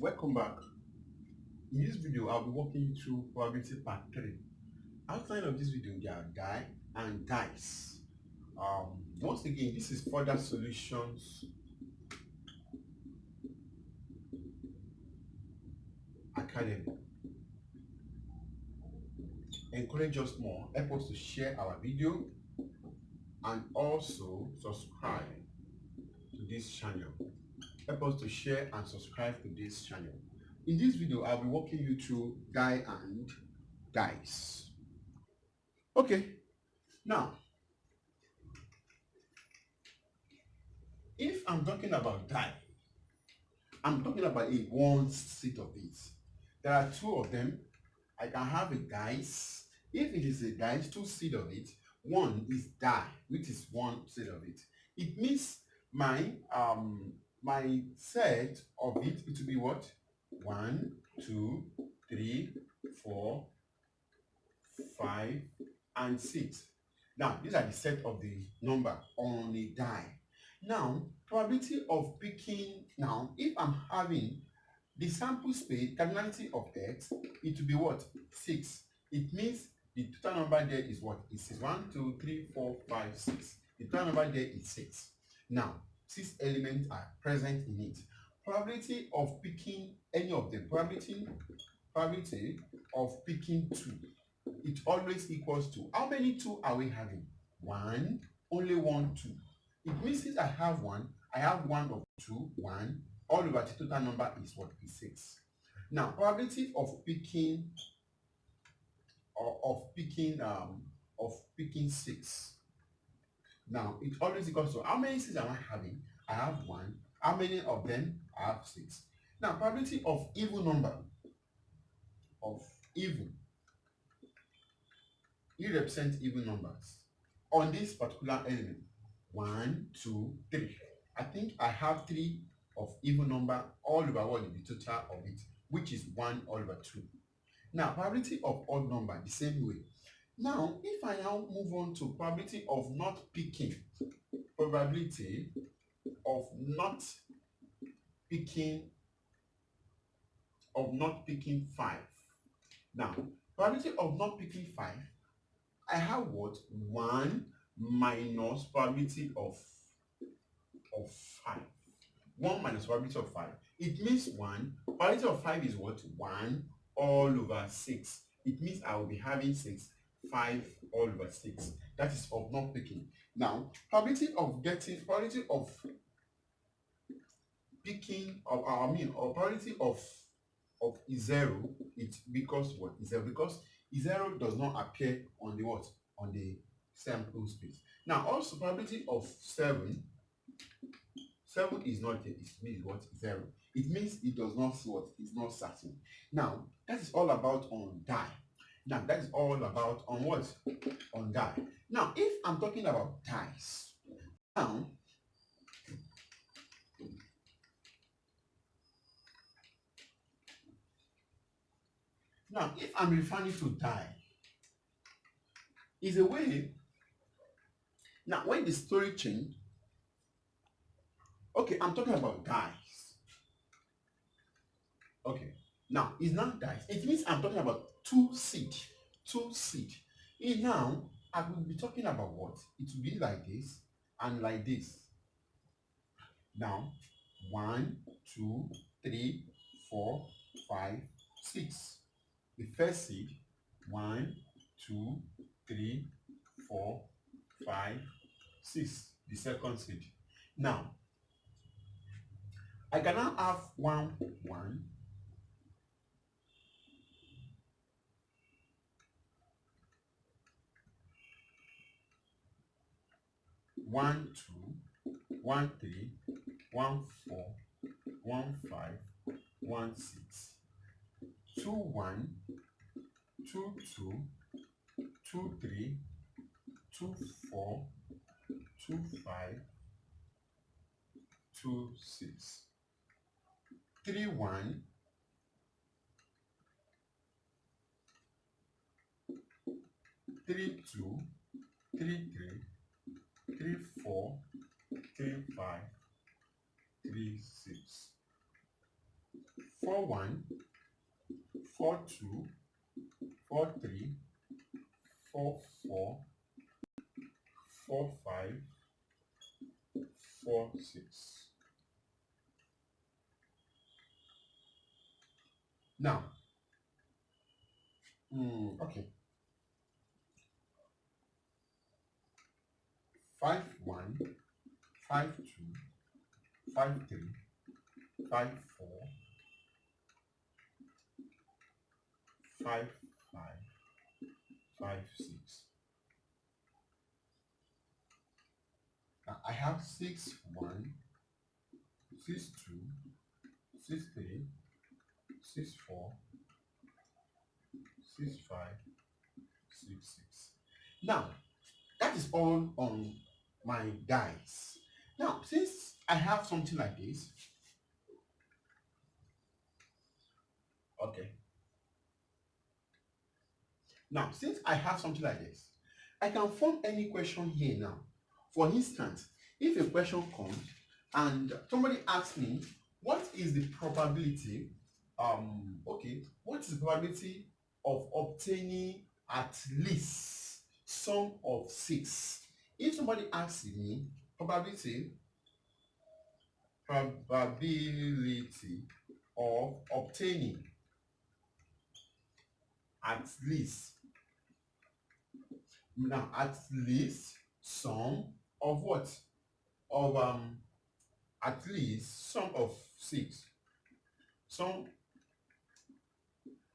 Welcome back. In this video, I'll be walking you through probability part 3. Outline of this video, there are die and dice. Once again, this is further solutions academy. Encourage us more, help us to share our video and also subscribe to this channel. Help us to share and subscribe to this channel. In this video, I'll be walking you through die and dice. Okay, now if I'm talking about die, I'm talking about a one seat of it. There are two of them. I can have a dice. If it is a dice, two seed of it. One is die, which is one seed of it. It means my set of it will be what? 1, 2, 3, 4, 5, and 6. Now, these are the set of the number on a die. Now, probability of picking, now, if I'm having the sample space, cardinality of x, it will be what? 6. It means the total number there is what? It is 1, 2, 3, 4, 5, 6. The total number there is 6. Now, 6 elements are present in it. Probability of picking any of them, probability of picking 2, it always equals to, how many 2 are we having? 1, only 1, 2. It means since I have 1, I have 1 of 2, 1, all over the total number is what? Is 6. Now, probability of picking of picking 6. Now, it always equals to, how many 6 am I having? I have 1. How many of them? I have 6. Now, probability of even number, of even, it represents even numbers on this particular element. 1, 2, 3. I think I have 3 of even number all over what is the total of it, which is 1 all over 2. Now, probability of odd number, the same way. Now, if I now move on to probability of not picking, probability of not picking 5. Now, probability of not picking 5, I have what? 1 minus probability of 5. 1 minus probability of 5. It means 1. Probability of 5 is what? 1 all over 6. It means I will be having 6. 5 all over 6. That is of not picking. Now, probability of picking, or probability of 0, it because what? 0, because 0 does not appear on the what? On the sample space. Now, also probability of 7 is not there. It means what? 0. It means it does not what? It's not certain. Now, that is all about on die. Now, that is all about on what? On die. Now, if I'm talking about dice, now if I'm referring to die, is a way. Now, when the story change, okay, I'm talking about dice. Okay, now it's not dice. It means I'm talking about 2 seed. 2 seed. And now I will be talking about what? It will be like this and like this. Now, 1, 2, 3, 4, 5, 6. The first seed, 1, 2, 3, 4, 5, 6. The second seed. Now, I can now have 1, 1, 1, 2, 1, 3, 1, 4, 1, 5, 1, 6, 2, 1, 2, 2, 2, 3, 2, 4, 2, 5, 2, 6, 3, 1, 3, 2, 3, 3, 3, 4, 3, 5, 3, 6, 4-1, 4-2, 4-3, 4-4, 4-5, 4-6. Now, okay. 5-1, 5-2, 5-3, 5-4, 5-5, 5-6. Now I have 6-1, 6-2, 6-3, 6-4, 6-5, 6-6. Now that is all on my dice. Now since I have something like this, okay. Now since I have something like this, I can form any question here now. For instance, if a question comes and somebody asks me, what is the probability, what is the probability of obtaining at least sum of 6? If somebody asks me probability of obtaining at least, now at least sum of what? Of at least sum of 6. Sum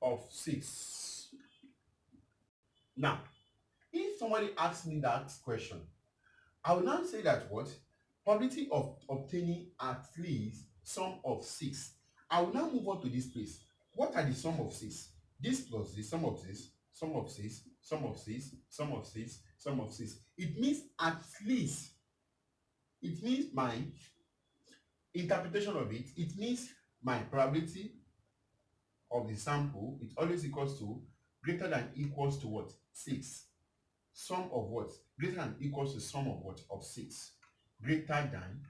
of 6. Now, if somebody asks me that question, I will now say that what? Probability of obtaining at least sum of 6. I will now move on to this place. What are the sum of 6? This plus this, sum of this, sum of 6, sum of 6, sum of 6, sum of 6. It means at least. It means my interpretation of it. It means my probability of the sample, it always equals to greater than equals to what? 6. Sum of what? Greater than equals to sum of what? Of 6. Greater than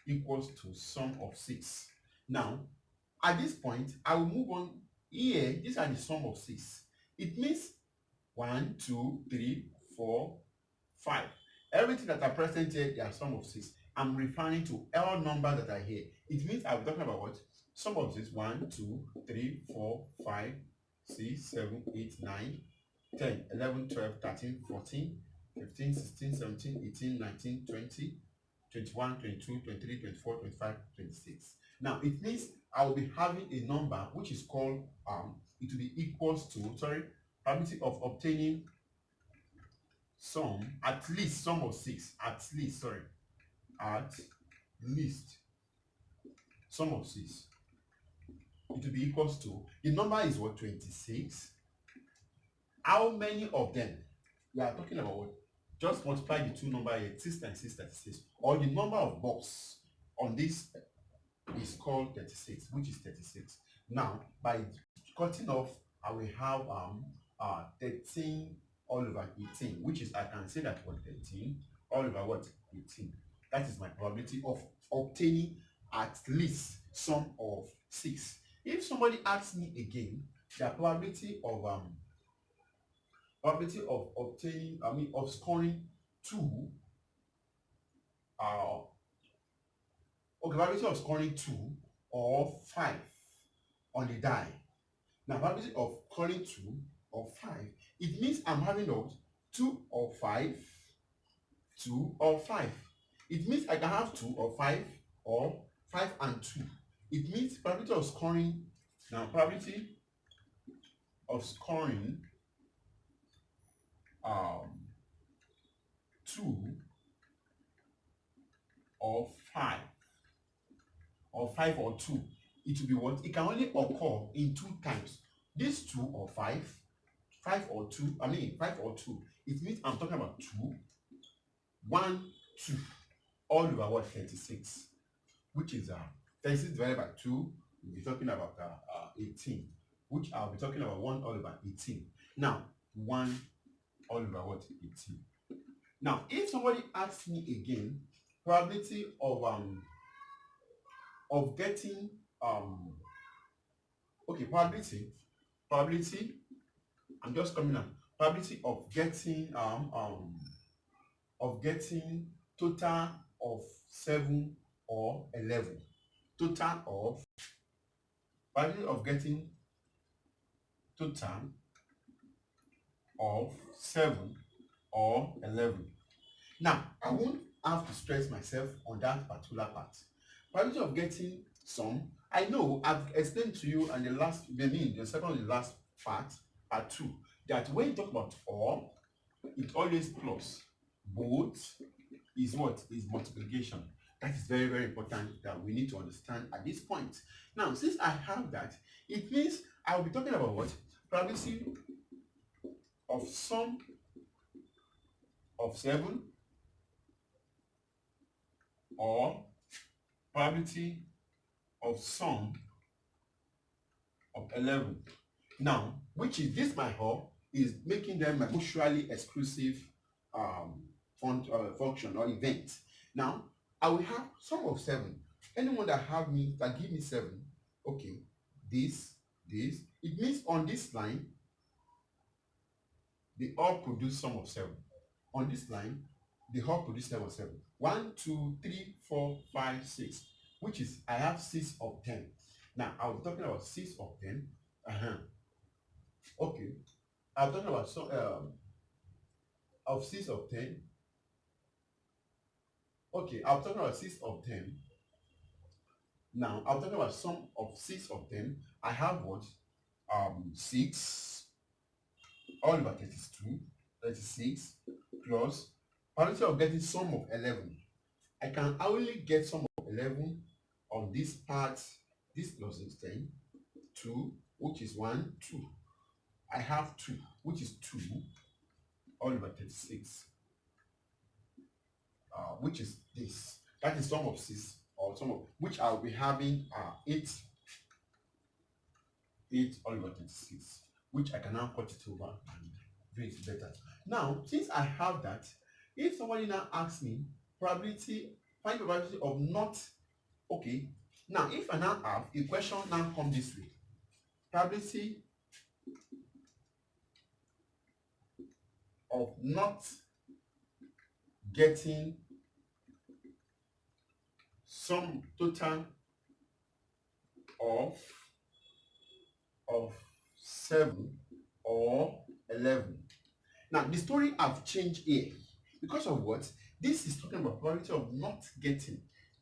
equals to sum of 6. Now, at this point, I will move on here. These are the sum of 6. It means 1, 2, 3, 4, 5. Everything that are present here, they are sum of 6. I'm referring to all numbers that are here. It means I'm talking about what? Sum of this 1, 2, 3, 4, 5, 6, 7, 8, 9, 10, 11, 12, 13, 14, 15, 16, 17, 18, 19, 20, 21, 22, 23, 24, 25, 26. Now it means I will be having a number which is called it will be equals to probability of obtaining sum at least sum of 6 at least sum of 6. It will be equals to, the number is what? 26. How many of them? We are talking about what? Just multiply the two numbers here, 6 times 6, 36. Or the number of box on this is called 36, which is 36. Now, by cutting off, I will have 13 all over 18, which is, I can say that what? 13 all over what? 18. That is my probability of obtaining at least sum of 6. If somebody asks me again, the probability of obtaining, of scoring 2, probability of scoring 2 or 5 on the die. Now, probability of scoring 2 or 5, it means I'm having those 2 or 5, 2 or 5. It means I can have 2 or 5 or 5 and 2. It means probability of scoring, now probability of scoring 2 or 5 or 5 or 2, it will be what? It can only occur in 2 times. This 2 or 5, 5 or 2, 5 or 2, it means I'm talking about 2, 1, 2, all over what? 36, which is 36 divided by 2, we'll be talking about 18, which I'll be talking about 1 all over 18. Now, 1 all over what? 18. Now, if somebody asks me again, probability of getting Okay, probability, I'm just coming out. Probability of getting total of 7 or 11. Total of Probability of getting total of 7 or 11. Now, I won't have to stress myself on that particular part. Probability of getting some, I know I've explained to you in the second and the last part 2, that when you talk about or, it always plus. Both is what? Is multiplication. That is very, very important that we need to understand at this point. Now, since I have that, it means I'll be talking about what? Probability of sum of 7 or probability of sum of 11. Now, which is this my or is making them a mutually exclusive function or event. Now, I will have sum of 7. Anyone that give me 7, okay, this, it means on this line, they all produce sum of 7. On this line, they all produce 7 of 7. 1, 2, 3, 4, 5, 6, which is I have 6 of 10. Now, I was talking about 6 of 10. Okay, I'm talking about of 6 of 10. Okay, I'm talking about 6 of 10. Now, I'm talking about sum of 6 of 10. I have what? 6 all over 32, 36 plus probability of getting sum of 11. I can only get sum of 11 on this part, this plus is 10, 2, which is 1, 2. I have 2, which is 2 all over 36, which is this. That is sum of 6, or sum of which I'll be having 8 all over 36, which I can now cut it over and do it better. Now, since I have that, if somebody now asks me find probability of not, okay, now if I now have a question now come this way, probability of not getting some total of 7 or 11. Now, the story have changed here because of what? This is talking about probability of not getting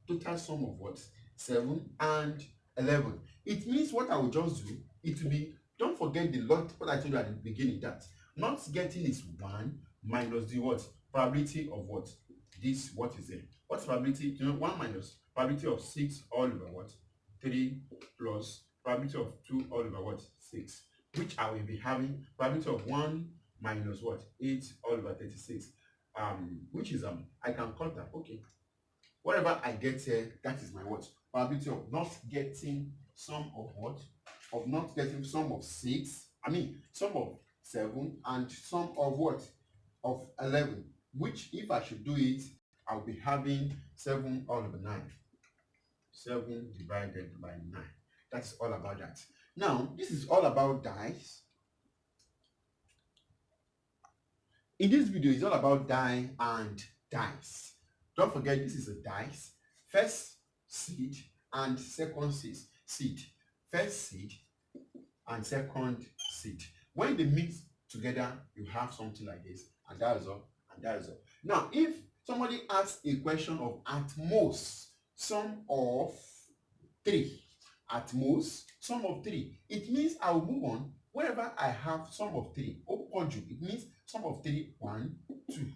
total sum of what? 7 and 11. It means what I will just do, it will be, don't forget the lot, what I told you at the beginning, that not getting is 1 minus the what? Probability of what? This, what is it? What's probability? 1 minus probability of 6 all over what? 3 plus probability of 2 all over what? 6. Which I will be having probability of 1 minus what? 8 all over 36. Which is I can cut that. Okay. Whatever I get here, that is my what? Probability of not getting sum of what? Of not getting sum of 6. Sum of 7 and sum of what? Of 11. Which, if I should do it, I'll be having 7 all over 9. 7 divided by 9. That's all about that. Now, this is all about dice. In this video, it's all about die and dice. Don't forget, this is a dice. First seed and second seed. First seed and second seed. When they mix together, you have something like this. And that is all. And that is all. Now, if somebody asks a question of at most sum of 3, at most sum of 3, it means I will move on wherever I have sum of 3. It means sum of 3, 1, 2,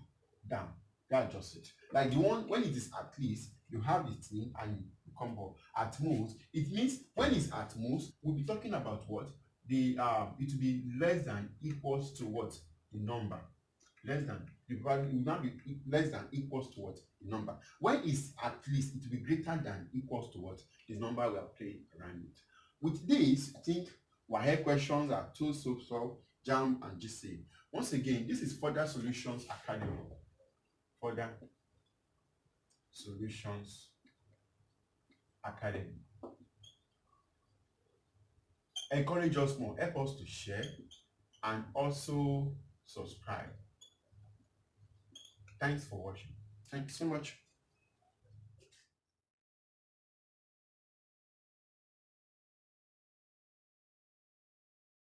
down. That's just it. Like the one when it is at least, you have the thing and you come up. At most, it means when it's at most, we'll be talking about what? It will be less than equals to what? The number. Less than, the value will not be less than equals to what? The number. When it's at least, it will be greater than equals to what? The number we are playing around it. With this, I think WAEC questions are too so JAMB and GC. Once again, this is Further Solutions Academy. Further Solutions Academy. encourage us more. Help us to share and also subscribe. Thanks for watching. Thank you so much.